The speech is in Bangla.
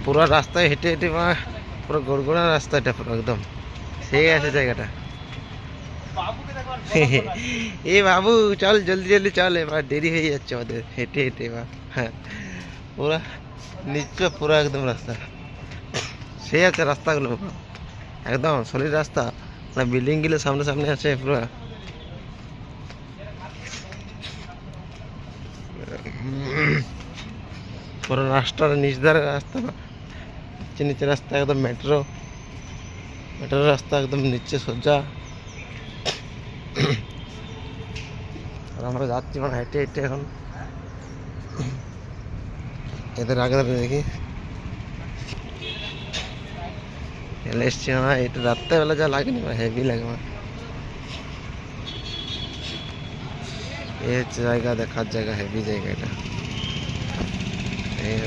পুরো রাস্তায় হেঁটে হেঁটে পুরো গোড়গোড়া রাস্তা, এটা পুরো একদম সেই আছে জায়গাটা। এ বাবু চল জলদি জলদি চল, এবার দেরি হয়ে যাচ্ছে আমাদের হেঁটে হেঁটে এবার। হ্যাঁ পুরা নিচে পুরো একদম রাস্তা সেই আছে, রাস্তাগুলো একদম সলিড রাস্তা, মানে বিল্ডিং গুলো সামনে সামনে আছে পুরো। পুরো রাস্তার নিচ ধারে রাস্তা না, নিচে নিচে রাস্তা একদম মেট্রো, মেট্রো রাস্তা একদম নিচে সোজা। আর আমরা যাচ্ছি মানে হেঁটে হেঁটে এখন, এদের আগে দেখি চলে এসছি না, এটা রাত্রেবেলা যা লাগেনি হেভি লাগে আমার। এই হচ্ছে জায়গা, দেখার জায়গা, হেভি জায়গা এটা। এই